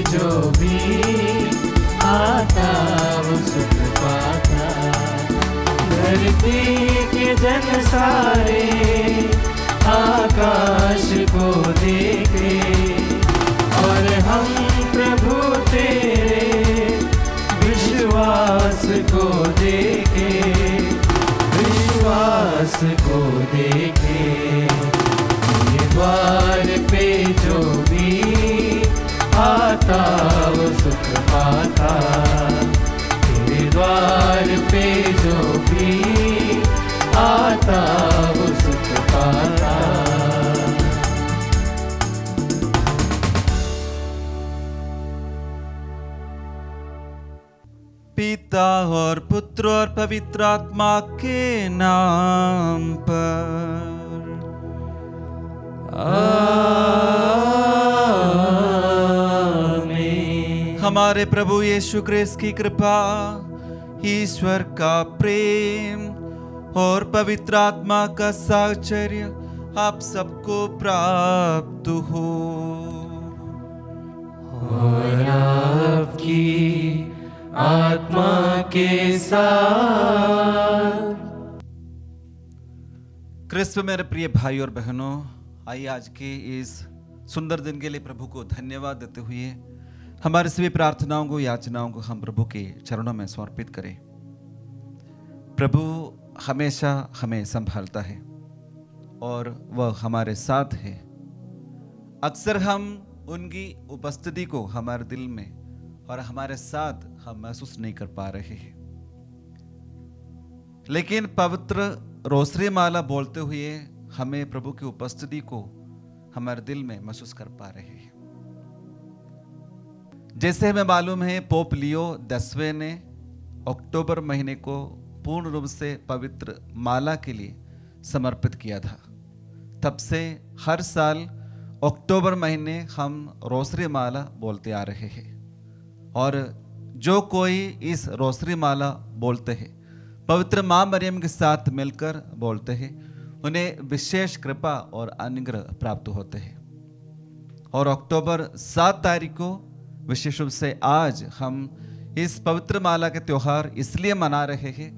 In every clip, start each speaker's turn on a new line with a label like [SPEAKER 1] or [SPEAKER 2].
[SPEAKER 1] जो भी आता वो सुख पाता। धरती के जन सारे आकाश को देखे और हम प्रभु तेरे विश्वास को देखे, विश्वास को देखे। ये द्वार पे जो भी आता वो सुख पाता। तेरे द्वार पे जो भी आता वो सुख पाता।
[SPEAKER 2] पिता और पुत्र और पवित्र आत्मा के नाम पर
[SPEAKER 1] आमीन।
[SPEAKER 2] हमारे प्रभु यीशु क्रिस्त की कृपा, ईश्वर का प्रेम और पवित्र आत्मा का साहचर्य आप सबको प्राप्त हो।
[SPEAKER 1] और आपकी आत्मा के साथ।
[SPEAKER 2] क्रिस्त मेरे प्रिय भाई और बहनों, आइए आज के इस सुंदर दिन के लिए प्रभु को धन्यवाद देते हुए हमारे सभी प्रार्थनाओं को, याचनाओं को हम प्रभु के चरणों में समर्पित करें। प्रभु हमेशा हमें संभालता है और वह हमारे साथ है। अक्सर हम उनकी उपस्थिति को हमारे दिल में और हमारे साथ हम महसूस नहीं कर पा रहे हैं, लेकिन पवित्र रोसरी माला बोलते हुए हमें प्रभु की उपस्थिति को हमारे दिल में महसूस कर पा रहे हैं। जैसे हमें मालूम है, पोप लियो 10वें ने अक्टूबर महीने को पूर्ण रूप से पवित्र माला के लिए समर्पित किया था। तब से हर साल अक्टूबर महीने हम रोसरी माला बोलते आ रहे हैं और जो कोई इस रोसरी माला बोलते हैं, पवित्र माँ मरियम के साथ मिलकर बोलते हैं, उन्हें विशेष कृपा और अनुग्रह प्राप्त होते हैं। और अक्टूबर 7 तारीख को विशेष रूप से आज हम इस पवित्र माला के त्योहार इसलिए मना रहे हैं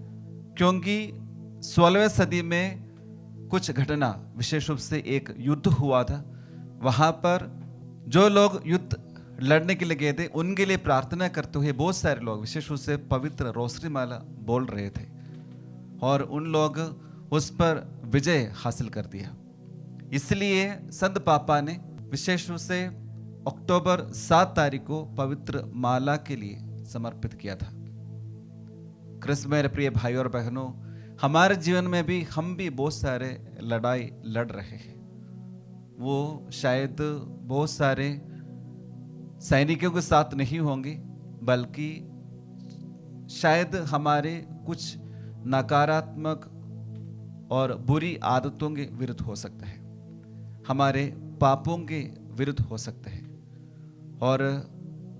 [SPEAKER 2] क्योंकि 16वीं सदी में कुछ घटना, विशेष रूप से एक युद्ध हुआ था। वहाँ पर जो लोग युद्ध लड़ने के लिए गए थे, उनके लिए प्रार्थना करते हुए बहुत सारे लोग विशेष रूप से पवित्र रोसरी माला बोल रहे थे और उन लोग उस पर विजय हासिल कर दिया। इसलिए संत पापा ने विशेष रूप से अक्टूबर 7 तारीख को पवित्र माला के लिए समर्पित किया था। क्रिस्त मेरे प्रिय भाई और बहनों, हमारे जीवन में भी हम भी बहुत सारे लड़ाई लड़ रहे हैं। वो शायद बहुत सारे सैनिकों के साथ नहीं होंगे, बल्कि शायद हमारे कुछ नकारात्मक और बुरी आदतों के विरुद्ध हो सकता है, हमारे पापों के विरुद्ध हो सकता है। और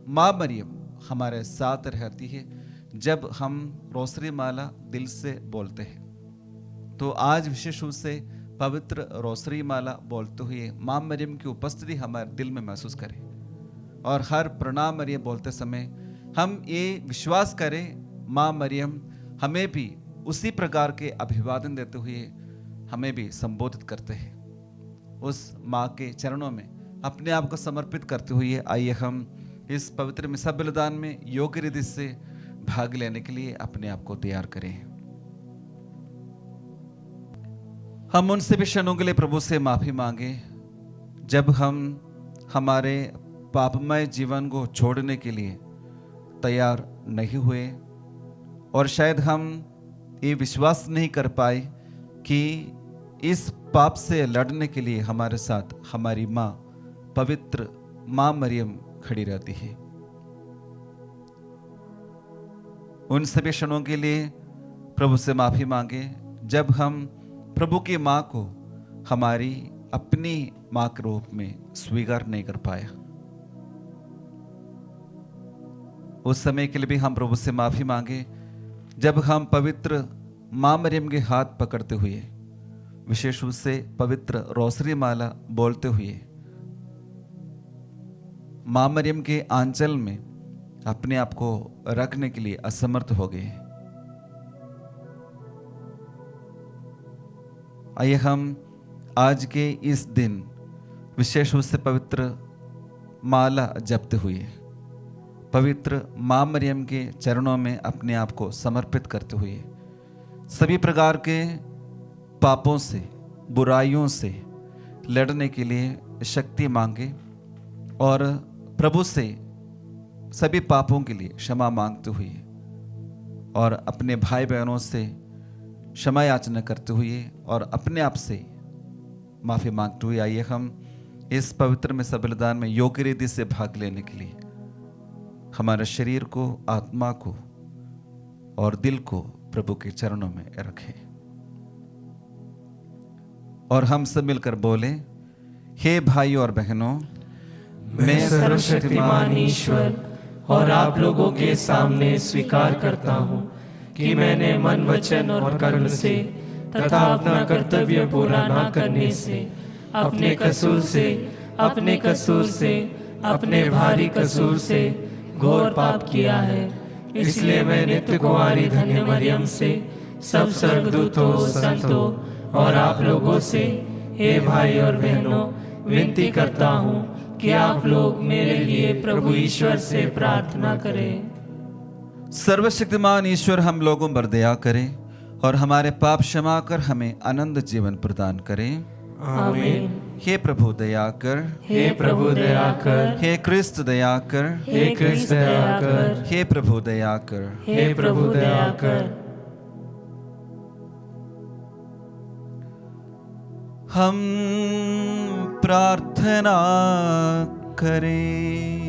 [SPEAKER 2] माँ मरियम हमारे साथ रहती है जब हम रोसरी माला दिल से बोलते हैं। तो आज विशेष रूप से पवित्र रोसरी माला बोलते हुए माँ मरियम की उपस्थिति हमारे दिल में महसूस करें और हर प्रणाम मरियम बोलते समय हम ये विश्वास करें, माँ मरियम हमें भी उसी प्रकार के अभिवादन देते हुए हमें भी संबोधित करते हैं। उस माँ के चरणों में अपने आप को समर्पित करते हुए आइए हम इस पवित्र मिसा बलिदान में योग्य रीति से भाग लेने के लिए अपने आप को तैयार करें। हम उन सभी क्षणों के लिए प्रभु से माफी मांगे जब हम हमारे पापमय जीवन को छोड़ने के लिए तैयार नहीं हुए और शायद हम ये विश्वास नहीं कर पाए कि इस पाप से लड़ने के लिए हमारे साथ हमारी माँ पवित्र माँ मरियम खड़ी रहती है। उन सभी क्षणों के लिए प्रभु से माफी मांगे जब हम प्रभु की माँ को हमारी अपनी माँ के रूप में स्वीकार नहीं कर पाया। उस समय के लिए भी हम प्रभु से माफी मांगे जब हम पवित्र माँ मरियम के हाथ पकड़ते हुए, विशेष रूप से पवित्र रोसरी माला बोलते हुए माँ मरियम के आंचल में अपने आप को रखने के लिए असमर्थ हो गए। आइए हम आज के इस दिन विशेष रूप से पवित्र माला जपते हुए पवित्र माँ मरियम के चरणों में अपने आप को समर्पित करते हुए सभी प्रकार के पापों से, बुराइयों से लड़ने के लिए शक्ति मांगे और प्रभु से सभी पापों के लिए क्षमा मांगते हुए और अपने भाई बहनों से क्षमा याचना करते हुए और अपने आप से माफ़ी मांगते हुए आइए हम इस पवित्र में बलिदान में योग्य रीति से भाग लेने के लिए हमारे शरीर को, आत्मा को और दिल को प्रभु के चरणों में रखें और हम सब मिलकर बोले, हे भाई और बहनों,
[SPEAKER 1] मैं सर्वशक्तिमान ईश्वर और आप लोगों के सामने स्वीकार करता हूँ कि मैंने मन, वचन और कर्म से तथा अपना कर्तव्य पूरा न करने से अपने कसूर से अपने भारी कसूर से घोर पाप किया है। इसलिए मैं नित्य कुंवारी धन्य मरियम से, सब स्वर्गदूतों, संतों और आप लोगों से, हे भाई और बहनों, विनती करता हूँ कि आप लोग मेरे लिए प्रभु ईश्वर से प्रार्थना करें।
[SPEAKER 2] सर्वशक्तिमान ईश्वर हम लोगों पर दया करे और हमारे पाप क्षमा कर हमें अनंत जीवन प्रदान करें।
[SPEAKER 1] आमीन।
[SPEAKER 2] हे प्रभु दया कर,
[SPEAKER 1] हे प्रभु दया कर,
[SPEAKER 2] हे क्रिस्त दया कर,
[SPEAKER 1] हे क्रिस्त दया कर,
[SPEAKER 2] हे प्रभु दया कर।
[SPEAKER 1] हे प्रभु दया कर।
[SPEAKER 2] हम प्रार्थना करें।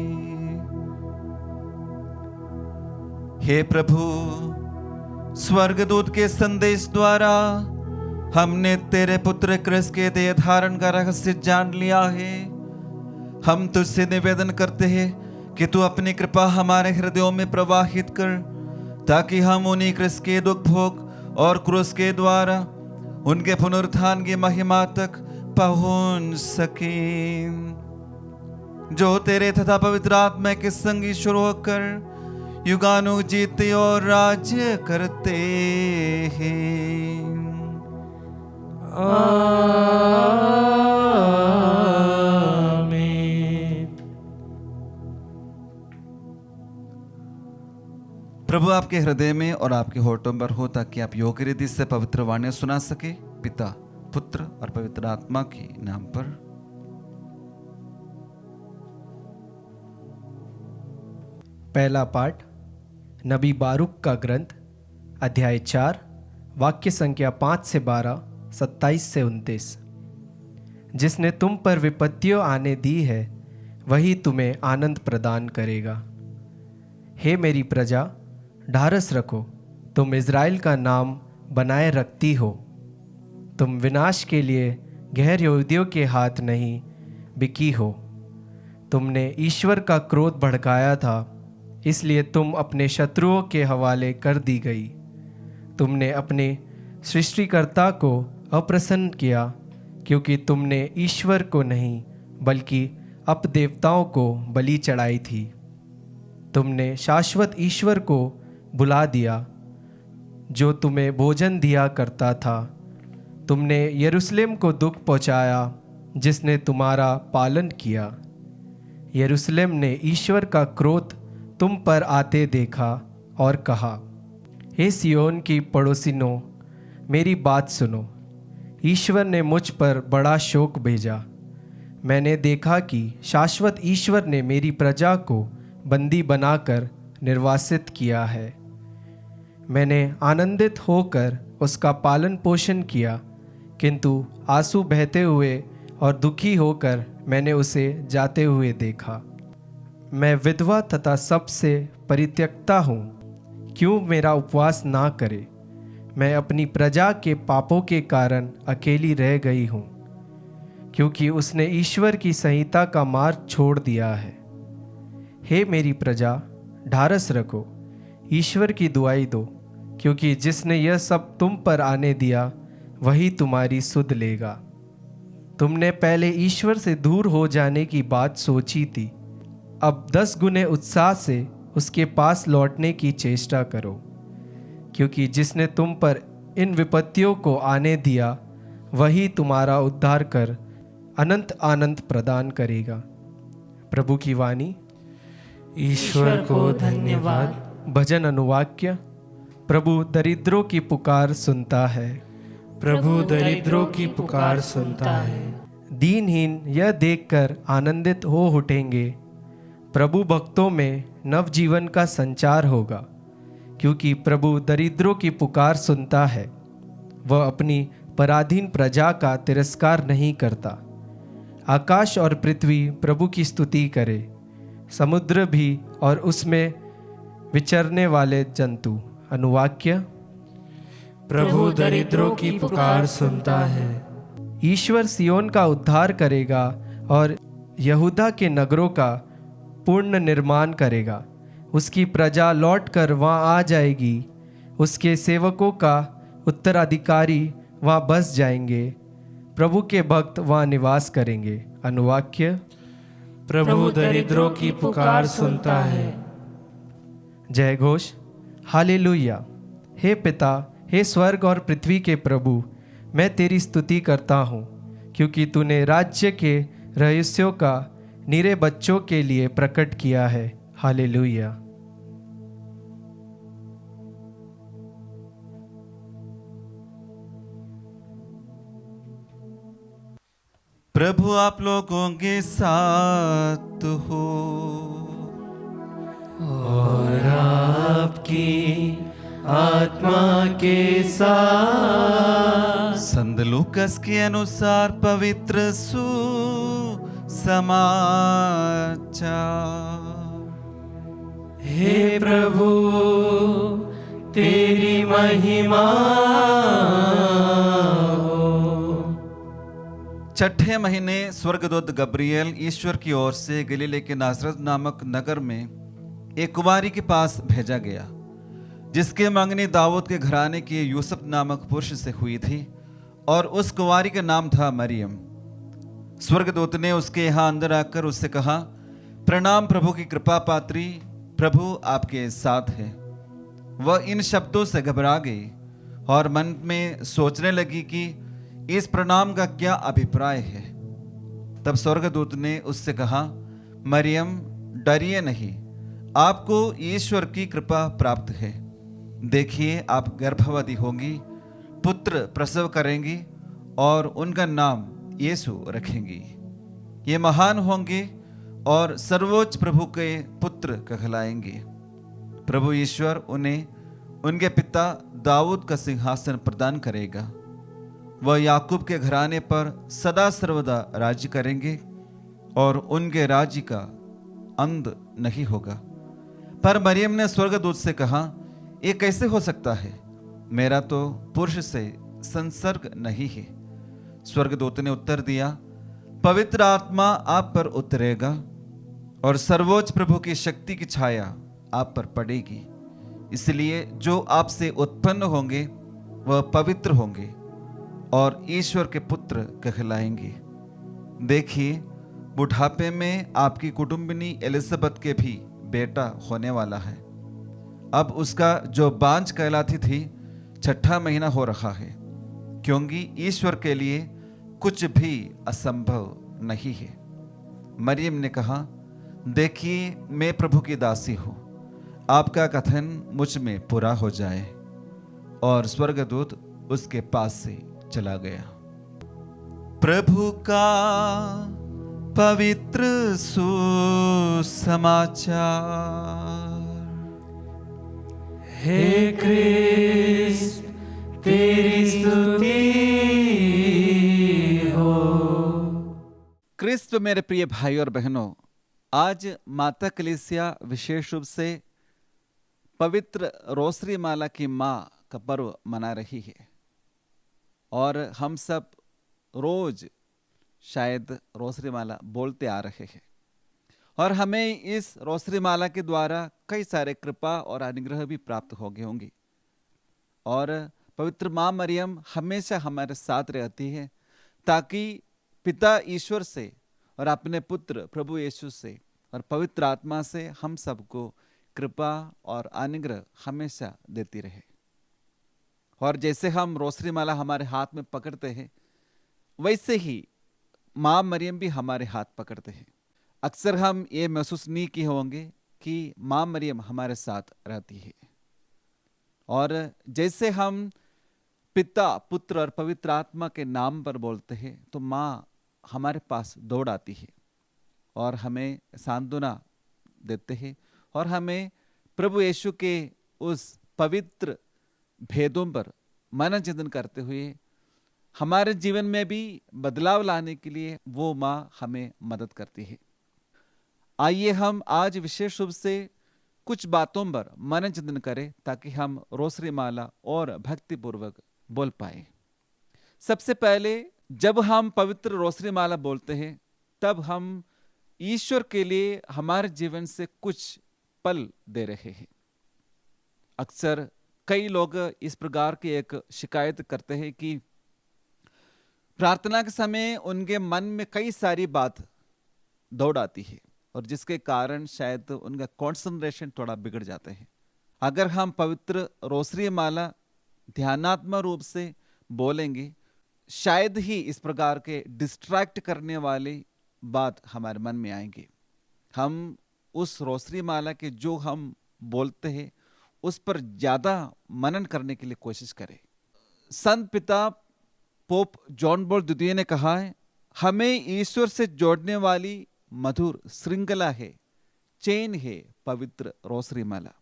[SPEAKER 2] हे प्रभु, स्वर्गदूत के संदेश द्वारा हमने तेरे पुत्र क्रिस्त के देह धारण का रहस्य जान लिया है। हम तुझसे निवेदन करते हैं कि तू अपनी कृपा हमारे हृदयों में प्रवाहित कर, ताकि हम उन्हीं क्रिस्त के दुख भोग और क्रूस के द्वारा उनके पुनरुत्थान की महिमा तक पहुंच सकें, जो तेरे तथा पवित्र आत्मा के संग ईश्वर होकर युगानुग जीते और राज्य करते हैं।
[SPEAKER 1] आमीन।
[SPEAKER 2] प्रभु आपके हृदय में और आपके होठों पर हो, ताकि आप योग्य रीति से पवित्र वाणी सुना सके। पिता, पुत्र और पवित्र आत्मा के नाम पर।
[SPEAKER 3] पहला पाठ नबी बारूक का ग्रंथ, अध्याय 4, वाक्य संख्या 5 से 12, 27 से 29। जिसने तुम पर विपत्तियों आने दी है, वही तुम्हें आनंद प्रदान करेगा। हे मेरी प्रजा, ढारस रखो, तुम इज़राइल का नाम बनाए रखती हो। तुम विनाश के लिए गैर यहूदियों के हाथ नहीं बिकी हो। तुमने ईश्वर का क्रोध भड़काया था, इसलिए तुम अपने शत्रुओं के हवाले कर दी गई। तुमने अपने सृष्टिकर्ता को अप्रसन्न किया, क्योंकि तुमने ईश्वर को नहीं बल्कि अपदेवताओं को बलि चढ़ाई थी। तुमने शाश्वत ईश्वर को बुला दिया, जो तुम्हें भोजन दिया करता था। तुमने यरूशलेम को दुख पहुंचाया, जिसने तुम्हारा पालन किया। यरूशलेम ने ईश्वर का क्रोध तुम पर आते देखा और कहा, हे सियोन की पड़ोसिनों, मेरी बात सुनो। ईश्वर ने मुझ पर बड़ा शोक भेजा। मैंने देखा कि शाश्वत ईश्वर ने मेरी प्रजा को बंदी बनाकर निर्वासित किया है। मैंने आनंदित होकर उसका पालन पोषण किया, किंतु आंसू बहते हुए और दुखी होकर मैंने उसे जाते हुए देखा। मैं विधवा तथा सबसे परित्यक्ता हूँ, क्यों मेरा उपवास ना करे? मैं अपनी प्रजा के पापों के कारण अकेली रह गई हूँ, क्योंकि उसने ईश्वर की संहिता का मार्ग छोड़ दिया है। हे मेरी प्रजा, ढारस रखो, ईश्वर की दुआई दो, क्योंकि जिसने यह सब तुम पर आने दिया, वही तुम्हारी सुध लेगा। तुमने पहले ईश्वर से दूर हो जाने की बात सोची थी, अब 10 गुने उत्साह से उसके पास लौटने की चेष्टा करो, क्योंकि जिसने तुम पर इन विपत्तियों को आने दिया वही तुम्हारा उद्धार कर अनंत आनंद प्रदान करेगा। प्रभु की वाणी।
[SPEAKER 1] ईश्वर को धन्यवाद।
[SPEAKER 3] भजन अनुवाक्य। प्रभु दरिद्रों की पुकार सुनता है।
[SPEAKER 1] प्रभु दरिद्रों की पुकार सुनता है।
[SPEAKER 3] दीनहीन यह देखकर आनंदित हो उठेंगे। प्रभु भक्तों में नवजीवन का संचार होगा, क्योंकि प्रभु दरिद्रों की पुकार सुनता है। वह अपनी पराधीन प्रजा का तिरस्कार नहीं करता। आकाश और पृथ्वी प्रभु की स्तुति करे, समुद्र भी और उसमें विचरने वाले जंतु। अनुवाक्य।
[SPEAKER 1] प्रभु दरिद्रों की पुकार सुनता है।
[SPEAKER 3] ईश्वर सियोन का उद्धार करेगा और यहूदा के नगरों का पूर्ण निर्माण करेगा। उसकी प्रजा लौटकर वहाँ आ जाएगी। उसके सेवकों का उत्तराधिकारी वहाँ बस जाएंगे। प्रभु के भक्त वहाँ निवास करेंगे। अनुवाक्य।
[SPEAKER 1] प्रभु दरिद्रों की पुकार सुनता है।
[SPEAKER 3] जय घोष। हालेलुया। हे पिता, हे स्वर्ग और पृथ्वी के प्रभु, मैं तेरी स्तुति करता हूँ, क्योंकि तूने राज्य के रहस्यों का निरे बच्चों के लिए प्रकट किया है। हालेलुया।
[SPEAKER 2] प्रभु आप लोगों के साथ हो
[SPEAKER 1] और आपकी आत्मा के साथ।
[SPEAKER 2] संत लूकस के अनुसार पवित्र सुसमाचार।
[SPEAKER 1] हे प्रभु, तेरी महिमा हो।
[SPEAKER 2] छठे महीने स्वर्गदूत गब्रिएल ईश्वर की ओर से गलीले के नासरत नामक नगर में एक कुमारी के पास भेजा गया, जिसके मंगनी दाऊद के घराने के यूसुफ नामक पुरुष से हुई थी, और उस कुंवारी का नाम था मरियम। स्वर्गदूत ने उसके यहाँ अंदर आकर उससे कहा, प्रणाम प्रभु की कृपा पात्री, प्रभु आपके साथ है। वह इन शब्दों से घबरा गई और मन में सोचने लगी कि इस प्रणाम का क्या अभिप्राय है। तब स्वर्गदूत ने उससे कहा, मरियम डरिए नहीं, आपको ईश्वर की कृपा प्राप्त है। देखिए, आप गर्भवती होंगी, पुत्र प्रसव करेंगी और उनका नाम यीशु रखेंगी। ये महान होंगे और सर्वोच्च प्रभु के पुत्र कहलाएंगे। प्रभु ईश्वर उन्हें उनके पिता दाऊद का सिंहासन प्रदान करेगा। वह याकूब के घराने पर सदा सर्वदा राज्य करेंगे और उनके राज्य का अंत नहीं होगा। पर मरियम ने स्वर्गदूत से कहा, ये कैसे हो सकता है? मेरा तो पुरुष से संसर्ग नहीं है। स्वर्गदूत ने उत्तर दिया, पवित्र आत्मा आप पर उतरेगा और सर्वोच्च प्रभु की शक्ति की छाया आप पर पड़ेगी। इसलिए जो आपसे उत्पन्न होंगे वह पवित्र होंगे और ईश्वर के पुत्र कहलाएंगे। देखिए, बुढ़ापे में आपकी कुटुंबिनी एलिजाबेथ के भी बेटा होने वाला है। अब उसका जो बांझ कहलाती थी, छठा महीना हो रहा है, क्योंकि ईश्वर के लिए कुछ भी असंभव नहीं है। मरियम ने कहा, देखिए, मैं प्रभु की दासी हूँ, आपका कथन मुझ में पूरा हो जाए। और स्वर्गदूत उसके पास से चला गया। प्रभु का पवित्र सुसमाचार।
[SPEAKER 1] हे क्रिस्त, तेरी स्तुति हो।
[SPEAKER 2] क्रिस्त मेरे प्रिय भाई और बहनों, आज माता कलीसिया विशेष रूप से पवित्र रोसरी माला की माँ का पर्व मना रही है। और हम सब रोज शायद रोसरी माला बोलते आ रहे हैं, और हमें इस रोसरी माला के द्वारा कई सारे कृपा और अनुग्रह भी प्राप्त हो गए होंगे। और पवित्र माँ मरियम हमेशा हमारे साथ रहती है, ताकि पिता ईश्वर से और अपने पुत्र प्रभु यीशु से और पवित्र आत्मा से हम सबको कृपा और अनुग्रह हमेशा देती रहे। और जैसे हम रोसरी माला हमारे हाथ में पकड़ते हैं, वैसे ही माँ मरियम भी हमारे हाथ पकड़ते हैं। अक्सर हम ये महसूस नहीं किए होंगे कि माँ मरियम हमारे साथ रहती है। और जैसे हम पिता, पुत्र और पवित्र आत्मा के नाम पर बोलते हैं, तो माँ हमारे पास दौड़ आती है और हमें सांत्वना देते हैं और हमें प्रभु यीशु के उस पवित्र भेदों पर मनन चिंतन करते हुए हमारे जीवन में भी बदलाव लाने के लिए वो माँ हमें मदद करती है। आइए हम आज विशेष रूप से कुछ बातों पर मनन चिंतन करें ताकि हम रोसरी माला और भक्ति पूर्वक बोल पाए। सबसे पहले जब हम पवित्र रोसरी माला बोलते हैं, तब हम ईश्वर के लिए हमारे जीवन से कुछ पल दे रहे हैं। अक्सर कई लोग इस प्रकार की एक शिकायत करते हैं कि प्रार्थना के समय उनके मन में कई सारी बात दौड़ आती है और जिसके कारण शायद उनका कंसंट्रेशन थोड़ा बिगड़ जाता है। अगर हम पवित्र रोसरी माला ध्यानात्मक रूप से बोलेंगे, शायद ही इस प्रकार के डिस्ट्रैक्ट करने वाली बात हमारे मन में आएंगे। हम उस रोसरी माला के जो हम बोलते हैं उस पर ज्यादा मनन करने के लिए कोशिश करें। संत पिता पोप जॉन पॉल द्वितीय ने कहा है, हमें ईश्वर से जोड़ने वाली मधुर श्रृंखला है, चेन है पवित्र रोसरी माला,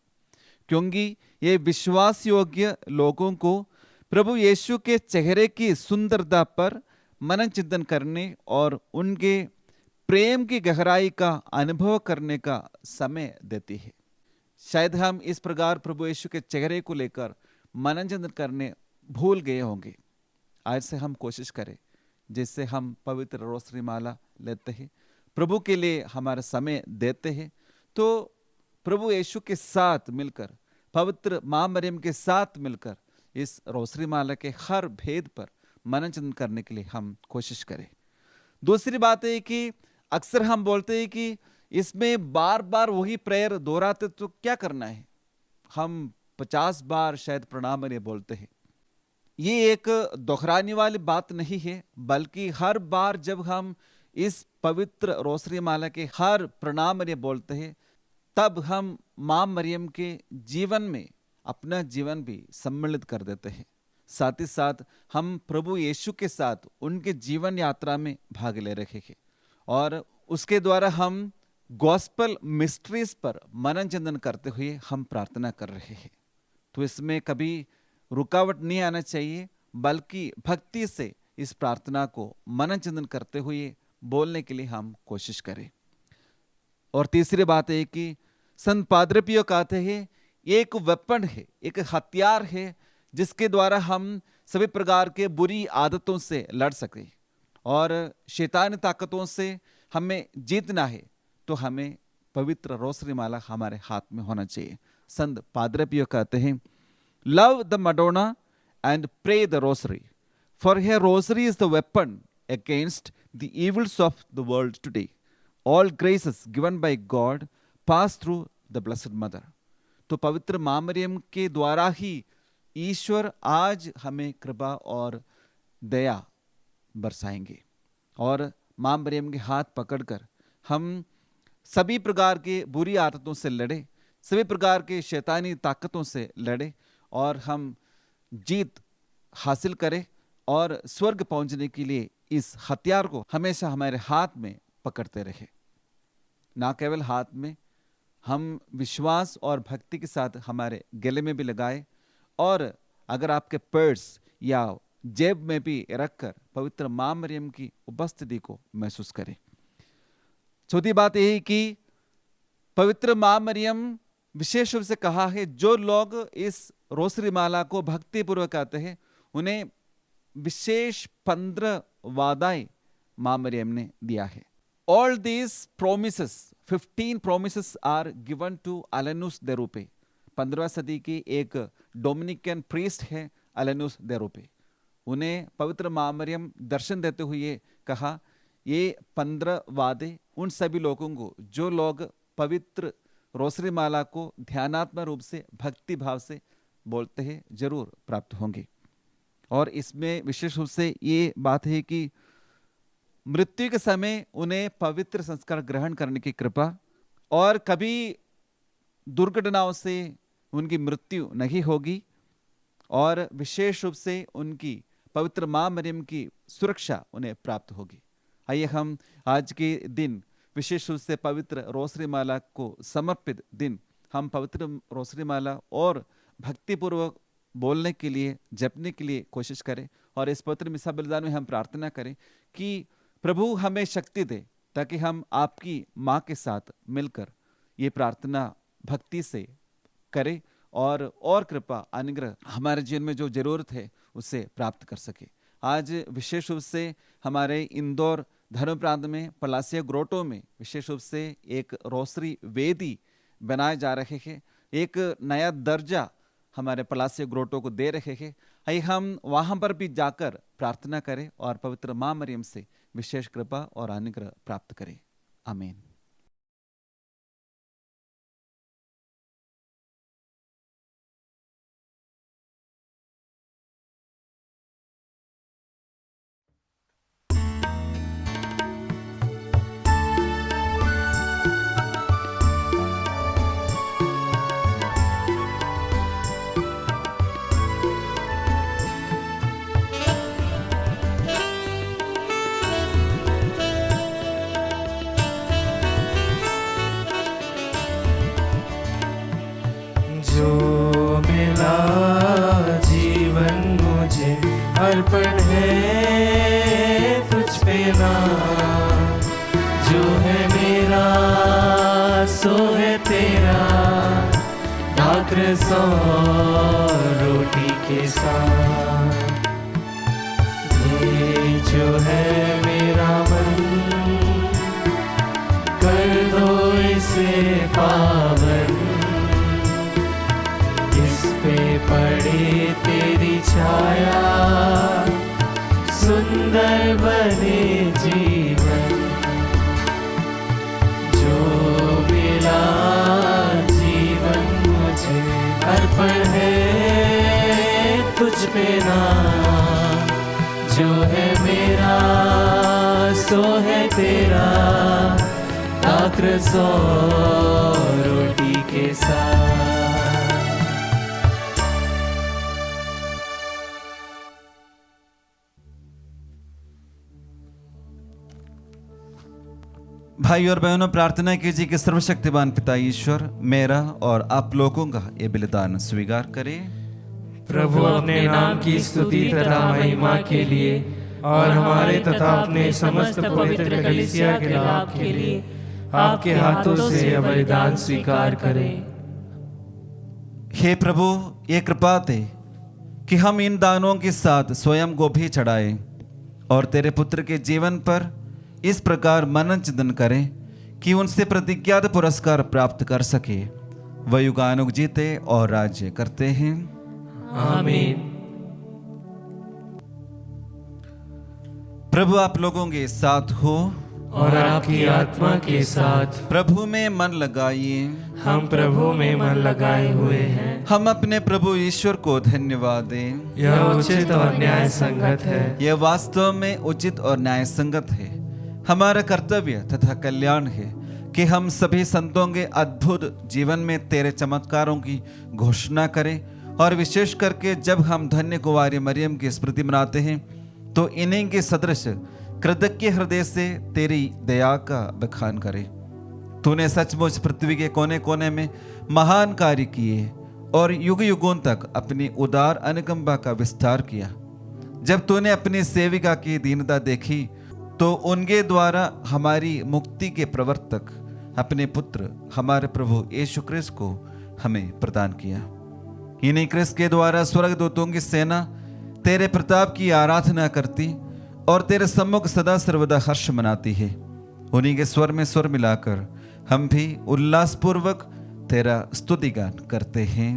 [SPEAKER 2] क्योंकि ये विश्वास योग्य लोगों को प्रभु यीशु के चेहरे की सुंदरता पर मनन चिंतन करने और उनके प्रेम की गहराई का अनुभव करने का समय देती है। शायद हम इस प्रकार प्रभु यीशु के चेहरे को लेकर मनन चिंतन करने भूल गए होंगे। आज से हम कोशिश करें, जैसे हम पवित्र रोसरी माला लेते हैं, प्रभु के लिए हमारा समय देते हैं, तो प्रभु यीशु के साथ मिलकर, पवित्र माँ मरियम के साथ मिलकर इस रोसरी माला के हर भेद पर मनन चिंतन करने के लिए हम कोशिश करें। दूसरी बात है कि अक्सर हम बोलते हैं कि इसमें बार बार वही प्रेयर दोहराते, तो क्या करना है? हम 50 बार शायद प्रणाम मरियम बोलते हैं। ये एक दोहराने वाली बात नहीं है, बल्कि हर बार जब हम इस पवित्र रोसरी माला के हर प्रणाम मरियम बोलते हैं, तब हम माँ मरियम के जीवन में अपना जीवन भी सम्मिलित कर देते हैं। साथ ही साथ हम प्रभु यीशु के साथ उनके जीवन यात्रा में भाग ले रहे हैं और उसके द्वारा हम गॉस्पेल मिस्ट्रीज पर मनन चिंतन करते हुए हम प्रार्थना कर रहे हैं। तो इसमें कभी रुकावट नहीं आना चाहिए, बल्कि भक्ति से इस प्रार्थना को मनन चिंतन करते हुए बोलने के लिए हम कोशिश करें। और तीसरी बात है कि संत पादरी पियो कहते हैं, एक वेपन है, एक हथियार है, जिसके द्वारा हम सभी प्रकार के बुरी आदतों से लड़ सकें और शैतानी ताकतों से हमें जीतना है, तो हमें पवित्र रोसरी माला हमारे हाथ में होना चाहिए। संत पादरी पियो कहते हैं, love the Madonna and pray the rosary, for here rosary is the weapon against the evils of the world today. All graces given by God pass through the blessed mother. तो पवित्र माँ मरियम के द्वारा ही ईश्वर आज हमें कृपा और दया बरसाएंगे और माँ मरियम के हाथ पकड़कर हम सभी प्रकार के बुरी आदतों से लड़े, सभी प्रकार के शैतानी ताकतों से लड़े और हम जीत हासिल करें और स्वर्ग पहुंचने के लिए इस हथियार को हमेशा हमारे हाथ में पकड़ते रहे। ना केवल हाथ में, हम विश्वास और भक्ति के साथ हमारे गले में भी लगाए और अगर आपके पर्स या जेब में भी रखकर पवित्र माँ मरियम की उपस्थिति को महसूस करें। चौथी बात यह है कि पवित्र माँ मरियम विशेष रूप से कहा है, जो लोग इस रोसरी माला को भक्ति पूर्वक कहते हैं उन्हें विशेष 15 वादाएं माँ मरियम ने दिया है। All these promises, 15 promises are given to Alanus de Rupe. 15वीं सदी की एक डोमिनिकन प्रीस्ट है अलेनुस दे रूपे। उन्हें पवित्र माँ मरियम दर्शन देते हुए कहा, ये 15 वादे उन सभी लोगों को, जो लोग पवित्र रोसरी माला को ध्यानात्मक रूप से भक्ति भाव से बोलते हैं, जरूर प्राप्त होंगे। और इसमें विशेष रूप से ये बात है कि मृत्यु के समय उन्हें पवित्र संस्कार ग्रहण करने की कृपा, और कभी दुर्घटनाओं से उनकी मृत्यु नहीं होगी, और विशेष रूप से उनकी पवित्र माँ मरियम की सुरक्षा उन्हें प्राप्त होगी। आइए हम आज के दिन विशेष रूप से पवित्र रोसरी माला को समर्पित दिन, हम पवित्र रोसरी माला और भक्तिपूर्वक बोलने के लिए, जपने के लिए कोशिश करें। और इस पवित्र मिसा बलिदान में हम प्रार्थना करें कि प्रभु हमें शक्ति दे, ताकि हम आपकी माँ के साथ मिलकर ये प्रार्थना भक्ति से करें और कृपा अनुग्रह हमारे जीवन में जो जरूरत है उसे प्राप्त कर सके। आज विशेष रूप से हमारे इंदौर धर्म प्रांत में पलासिया ग्रोटो में विशेष रूप से एक रोसरी वेदी बनाए जा रहे हैं, एक नया दर्जा हमारे पलासिया ग्रोटो को दे रहे हैं। आइए हम वहाँ पर भी जाकर प्रार्थना करें और पवित्र माँ मरियम से विशेष कृपा और अनुग्रह प्राप्त करें। आमीन।
[SPEAKER 1] जो मिला जीवन मुझे अर्पण है तुझ पे ना, जो है मेरा सो है तेरा, भाकर 100 रोटी के साथ। ये जो है मेरा मन, कर दो इसे पावन, पे पड़े तेरी छाया, सुंदर बने जीवन। जो मिला जीवन मुझे अर्पण है तुझ पे ना, जो है मेरा सो है तेरा, भाकर 100 रोटी के साथ।
[SPEAKER 2] भाई और बहनों, प्रार्थना कीजिए कि सर्वशक्तिमान पिता ईश्वर मेरा और आप लोगों का ये बलिदान स्वीकार करे।
[SPEAKER 1] प्रभु अपने नाम की स्तुति तथा महिमा के लिए और हमारे तथा अपने समस्त पवित्र कलीसिया के लाभ के लिए आपके हाथों से यह बलिदान स्वीकार करें।
[SPEAKER 2] हे प्रभु, ये कृपा दे कि हम इन दानों के साथ स्वयं को भी चढ़ाएं और तेरे पुत्र के जीवन पर इस प्रकार मनन चिंतन करें कि उनसे प्रतिज्ञात पुरस्कार प्राप्त कर सके। वह युगानुग जीते और राज्य करते हैं।
[SPEAKER 1] आमीन।
[SPEAKER 2] प्रभु आप लोगों के साथ हो
[SPEAKER 1] और आपकी आत्मा के साथ।
[SPEAKER 2] प्रभु में मन लगाइए।
[SPEAKER 1] हम प्रभु में मन लगाए हुए हैं।
[SPEAKER 2] हम अपने प्रभु ईश्वर को धन्यवाद दें।
[SPEAKER 1] यह उचित और न्याय संगत है।
[SPEAKER 2] यह वास्तव में उचित और न्याय संगत है। हमारा कर्तव्य तथा कल्याण है कि हम सभी संतों के अद्भुत जीवन में तेरे चमत्कारों की घोषणा करें, और विशेष करके जब हम धन्य कुंवारी मरियम की स्मृति मनाते हैं तो इन्हीं के सदृश कृतज्ञ हृदय से तेरी दया का बखान करें। तूने सचमुच पृथ्वी के कोने कोने में महान कार्य किए और युग युगों तक अपनी उदार अनुकंपा का विस्तार किया। जब तूने अपनी सेविका की दीनता देखी तो उनके द्वारा हमारी मुक्ति के प्रवर्तक अपने पुत्र हमारे प्रभु यीशु क्रिस्त को हमें प्रदान किया। इन्हीं क्रिस्त के द्वारा स्वर्गदूतों की सेना तेरे प्रताप की आराधना करती और तेरे सम्मुख सदा सर्वदा हर्ष मनाती है। उन्हीं के स्वर में स्वर मिलाकर हम भी उल्लासपूर्वक तेरा स्तुतिगान करते हैं।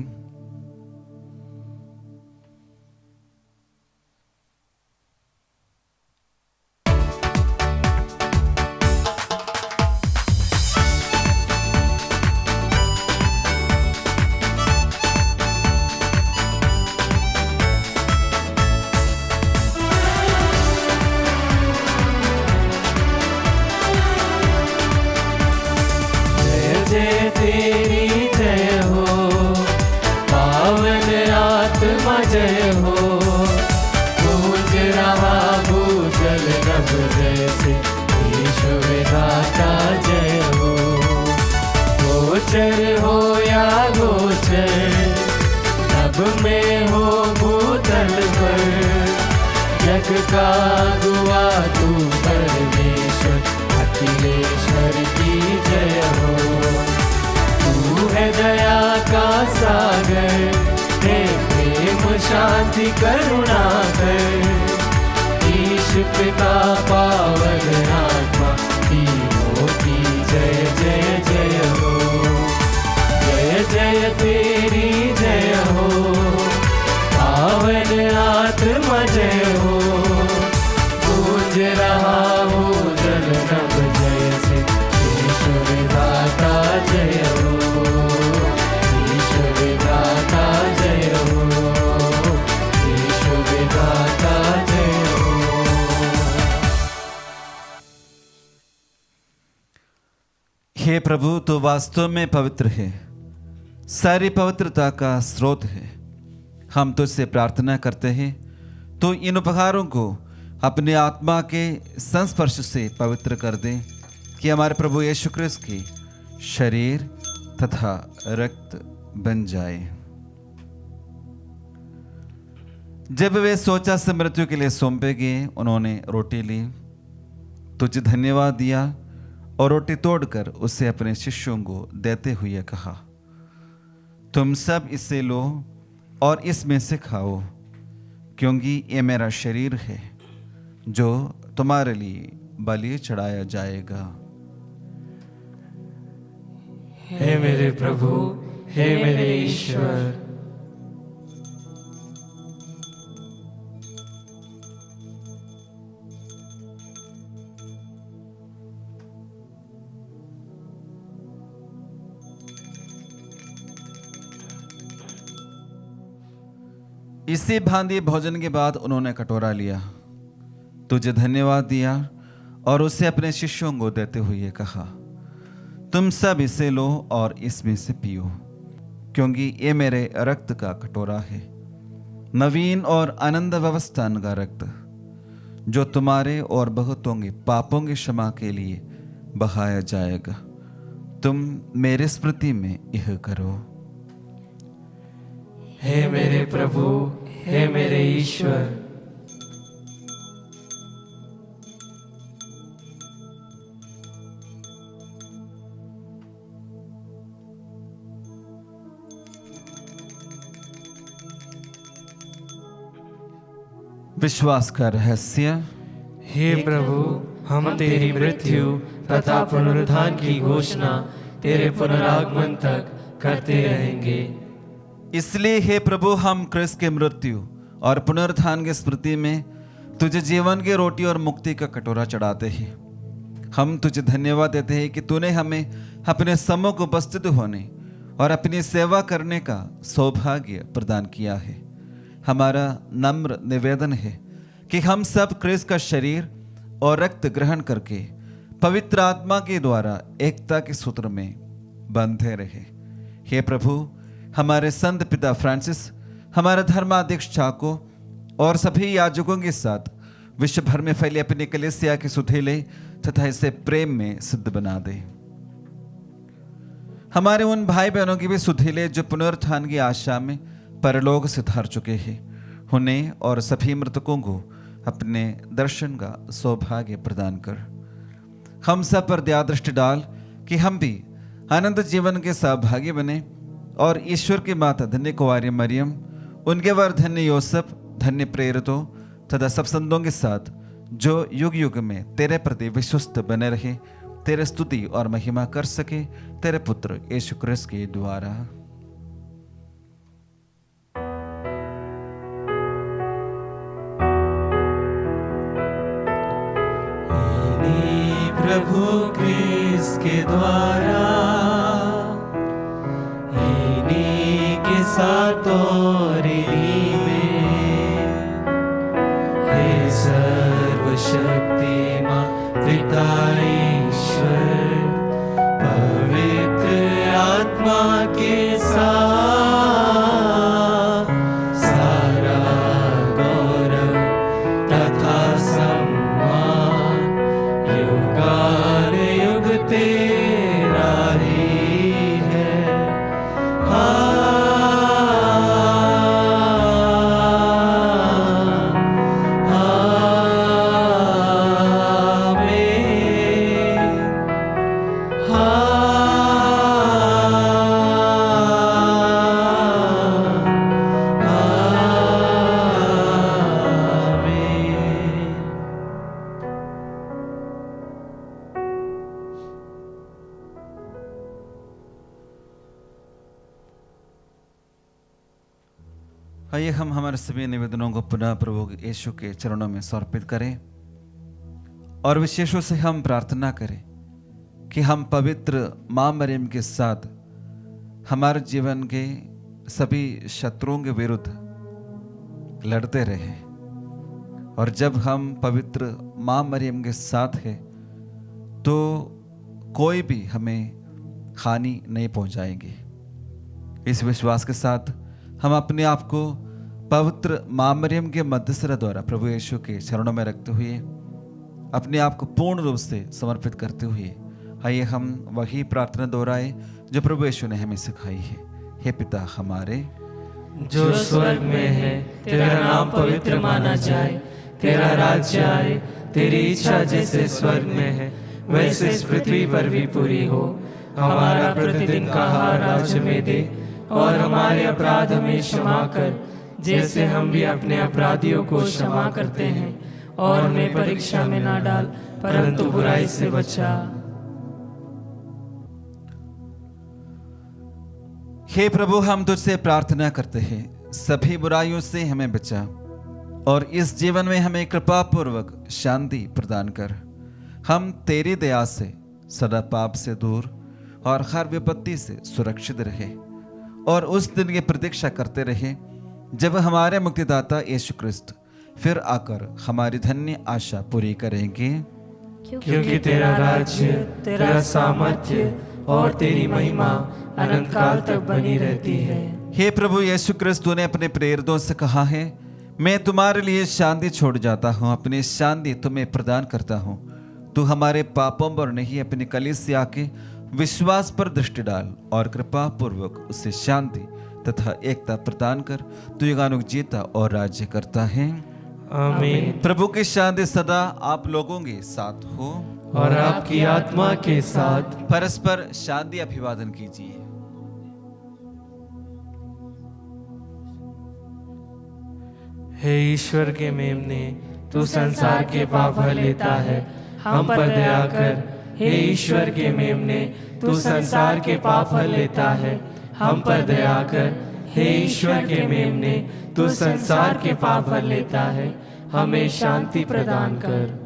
[SPEAKER 1] अगोचर हो या गोचर, नभ में हो भूतल पर, जग का गुआ तू परमेश्वर, अखिलेश्वर की जय हो। तू है दया का सागर, हे प्रेम शांति करुणा कर, ईश पिता पावन आत्मा तीनों की जय जय जय हो। जय जय तेरी जय हो, पावन आत्मा जय हो। गूंज रहा हो जल नभ जय से, ईश्वर दाता जय हो, ईश्वर दाता जय हो, ईश्वर दाता जय हो।
[SPEAKER 2] हे प्रभु, तो वास्तव में पवित्र है, सारी पवित्रता का स्रोत है। हम तुझसे प्रार्थना करते हैं तो इन उपहारों को अपने आत्मा के संस्पर्श से पवित्र कर दे, कि हमारे प्रभु यीशु क्रिस्त की शरीर तथा रक्त बन जाए। जब वे सोचा से मृत्यु के लिए सौंपे गए, उन्होंने रोटी ली, तुझे धन्यवाद दिया और रोटी तोड़कर उसे अपने शिष्यों को देते हुए कहा, तुम सब इससे लो और इसमें से खाओ, क्योंकि ये मेरा शरीर है जो तुम्हारे लिए बलि चढ़ाया जाएगा।
[SPEAKER 1] हे मेरे प्रभु, हे मेरे ईश्वर।
[SPEAKER 2] इसी भांति भोजन के बाद उन्होंने कटोरा लिया, तुझे धन्यवाद दिया और उसे अपने शिष्यों को देते हुए कहा, तुम सब इसे लो और इसमें से पियो, क्योंकि ये मेरे रक्त का कटोरा है, नवीन और आनंद व्यवस्थान का रक्त, जो तुम्हारे और बहुतों के पापों की क्षमा के लिए बहाया जाएगा। तुम मेरे स्मृति में यह करो।
[SPEAKER 1] हे मेरे प्रभु, हे मेरे ईश्वर।
[SPEAKER 2] विश्वास का रहस्य।
[SPEAKER 1] हे प्रभु, हम तेरी मृत्यु तथा पुनरुत्थान की घोषणा तेरे पुनरागमन तक करते रहेंगे।
[SPEAKER 2] इसलिए हे प्रभु, हम क्रिस्त के मृत्यु और पुनरुत्थान की स्मृति में तुझे जीवन की रोटी और मुक्ति का कटोरा चढ़ाते हैं। हम तुझे धन्यवाद देते हैं कि तूने हमें अपने सम्मुख उपस्थित होने और अपनी सेवा करने का सौभाग्य प्रदान किया है। हमारा नम्र निवेदन है कि हम सब क्रिस्त का शरीर और रक्त ग्रहण करके पवित्र आत्मा के द्वारा एकता के सूत्र में बंधे रहे। हे प्रभु, हमारे संत पिता फ्रांसिस, हमारा धर्माध्यक्ष चाको और सभी याजकों के साथ विश्व भर में फैली अपनी कलीसिया के सुधेले तथा इसे प्रेम में सिद्ध बना दे। हमारे उन भाई बहनों की भी सुधेले जो पुनरुत्थान की आशा में परलोक से धार चुके हैं, उन्हें और सभी मृतकों को अपने दर्शन का सौभाग्य प्रदान कर। हम सब पर दया दृष्टि डाल कि हम भी अनंत जीवन के सहभागी बने और ईश्वर की माता धन्य कुंवारी मरियम, उनके वर धन्य योसेफ, धन्य प्रेरितों तथा सब संतों के साथ जो युग युग में तेरे प्रति विश्वस्त बने रहे, तेरे स्तुति और महिमा कर सके, तेरे पुत्र यीशु क्रिस्त के द्वारा।
[SPEAKER 1] प्रभु क्रिस्त के द्वारा इन्हीं के साथ और इन्हीं में, हे सर्वशक्तिमान पिता ईश्वर, पवित्र आत्मा के साथ सारा गौरव तथा सम्मान युगान युग तेरा ही है।
[SPEAKER 2] आइए हम हमारे सभी निवेदनों को पुनः प्रभु यीशु के चरणों में समर्पित करें और विशेषों से हम प्रार्थना करें कि हम पवित्र माँ मरियम के साथ हमारे जीवन के सभी शत्रुओं के विरुद्ध लड़ते रहे। और जब हम पवित्र माँ मरियम के साथ हैं तो कोई भी हमें हानि नहीं पहुंचाएंगे। इस विश्वास के साथ हम अपने आप को पवित्र माँ मरियम के मध्यस्थता द्वारा प्रभु यीशु के चरणों में रखते हुए अपने आप को पूर्ण रूप से समर्पित करते हुए आइए हम वही प्रार्थना दोहराए जो प्रभु यीशु ने हमें सिखाई है। हे पिता हमारे
[SPEAKER 1] जो स्वर्ग में है, तेरा नाम पवित्र माना जाए, तेरा राज्य आए, तेरी इच्छा जैसे स्वर्ग में है वैसे इस पृथ्वी पर भी पूरी हो। हमारा प्रतिदिन का आहार आज हमें दे और हमारे अपराध हमें क्षमा कर जैसे हम भी अपने अपराधियों को क्षमा करते हैं, और हमें परीक्षा में ना डाल परंतु बुराई से बचा।
[SPEAKER 2] हे प्रभु हम तुझसे प्रार्थना करते हैं सभी बुराइयों से हमें बचा और इस जीवन में हमें कृपा पूर्वक शांति प्रदान कर। हम तेरी दया से सदा पाप से दूर और हर विपत्ति से सुरक्षित रहे और उस दिन की प्रतीक्षा करते रहे जब हमारे मुक्तिदाता यीशु क्रिस्त फिर आकर हमारी धन्य आशा पूरी करेंगे।
[SPEAKER 1] क्योंकि तेरा राज्य, तेरा सामर्थ्य और तेरी महिमा अनंत काल तक बनी रहती है।
[SPEAKER 2] हे प्रभु यीशु क्रिस्त तूने अपने प्रेरितों से कहा है मैं तुम्हारे लिए शांति छोड़ जाता हूँ, अपनी शांति तुम्हें प्रदान करता हूँ। तू हमारे पापों पर नहीं अपनी कलीसिया के विश्वास पर दृष्टि डाल और कृपा पूर्वक उसे शांति तथा एकता प्रदान कर। तू युगानुग जीता और राज्य करता है।
[SPEAKER 1] आमीन।
[SPEAKER 2] प्रभु की शांति सदा आप लोगों के साथ हो
[SPEAKER 1] और आपकी आत्मा के साथ।
[SPEAKER 2] परस्पर शांति अभिवादन कीजिए।
[SPEAKER 1] हे ईश्वर के मेमने, तू संसार के पाप हर लेता है, हम पर दया कर। हे ईश्वर के मेमने, तू संसार के पाप हर लेता है, हम पर दया कर। हे ईश्वर के मेमने, तू संसार के पाप हर लेता है, हमें शांति प्रदान कर।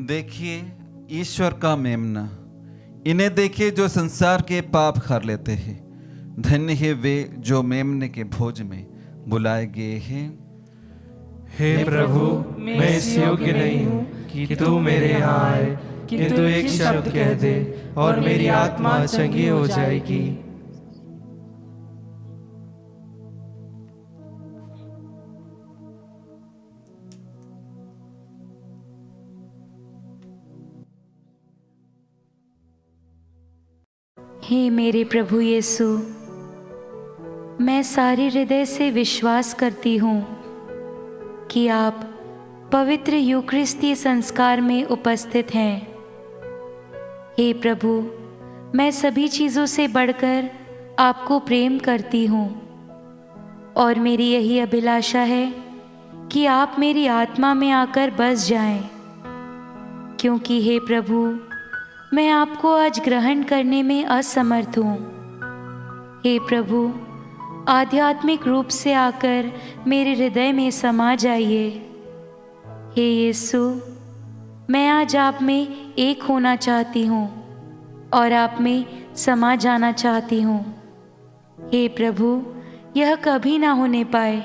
[SPEAKER 2] देखिए ईश्वर का मेमना, इन्हें देखिए जो संसार के पाप हर लेते हैं। धन्य है वे जो मेमने के भोज में बुलाए गए हैं।
[SPEAKER 1] हे प्रभु, मैं इस योग्य नहीं हूँ कि तू मेरे यहाँ आए, किंतु एक शब्द कह दे और मेरी आत्मा चंगी हो जाएगी।
[SPEAKER 4] हे मेरे प्रभु यीशु, मैं सारे हृदय से विश्वास करती हूँ कि आप पवित्र यूक्रिस्तीय संस्कार में उपस्थित हैं। हे प्रभु, मैं सभी चीज़ों से बढ़कर आपको प्रेम करती हूँ और मेरी यही अभिलाषा है कि आप मेरी आत्मा में आकर बस जाएं, क्योंकि हे प्रभु, मैं आपको आज ग्रहण करने में असमर्थ हूँ। हे प्रभु, आध्यात्मिक रूप से आकर मेरे हृदय में समा जाइए। हे यीशु, मैं आज आप में एक होना चाहती हूँ और आप में समा जाना चाहती हूँ। हे प्रभु, यह कभी ना होने पाए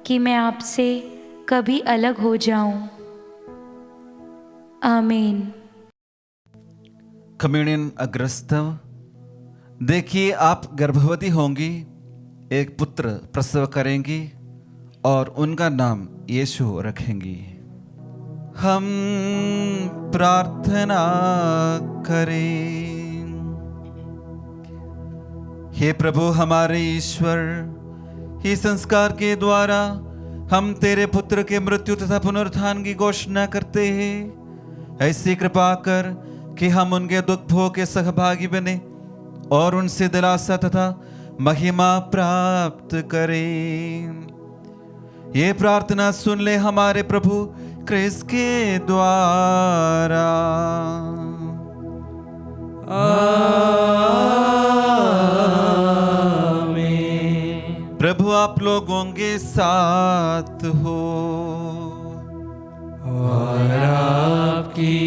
[SPEAKER 4] कि मैं आपसे कभी अलग हो जाऊं। आमीन।
[SPEAKER 2] कम्युनियन अग्रस्तव। देखिए आप गर्भवती होंगी, एक पुत्र प्रसव करेंगी और उनका नाम यीशु रखेंगी। हम प्रार्थना करें। हे प्रभु हमारे ईश्वर, इस संस्कार के द्वारा हम तेरे पुत्र के मृत्यु तथा पुनरुत्थान की घोषणा करते हैं। ऐसी कृपा कर कि हम उनके दुख भोग के सहभागी बने और उनसे दिलासा तथा महिमा प्राप्त करें। ये प्रार्थना सुन ले हमारे प्रभु क्रिस्त के द्वारा।
[SPEAKER 1] आमीन।
[SPEAKER 2] प्रभु आप लोगों के साथ हो
[SPEAKER 1] और आपकी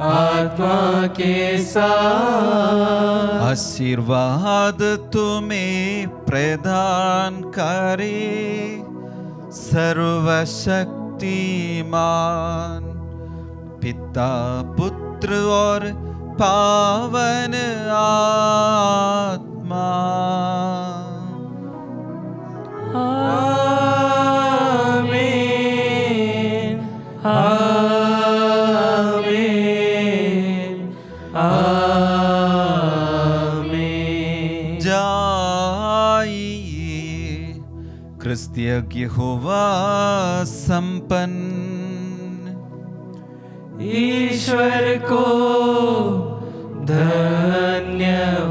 [SPEAKER 1] आत्मा के साथ।
[SPEAKER 2] आशीर्वाद तुम्हें प्रदान करे सर्वशक्तिमान पिता पुत्र और पावन आत्मा।
[SPEAKER 1] आमीन आमीन आमीन।
[SPEAKER 2] जाइए क्रिस्तीय यहोवा संपन्न
[SPEAKER 1] ईश्वर को धन्यवाद।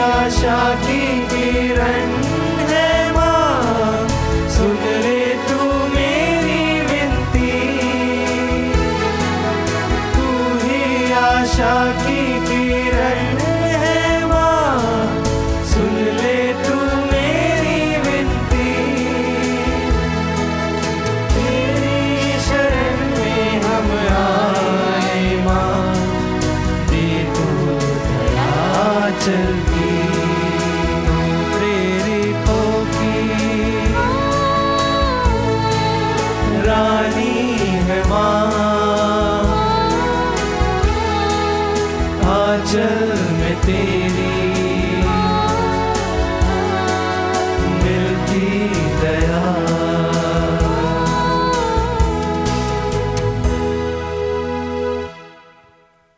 [SPEAKER 1] आशा की किरण है माँ, सुन ले तू मेरी विनती। तू ही आशा की किरण है माँ, सुन ले तू मेरी विनती। तेरी शरण में हम आए माँ, दे तू दया चल की।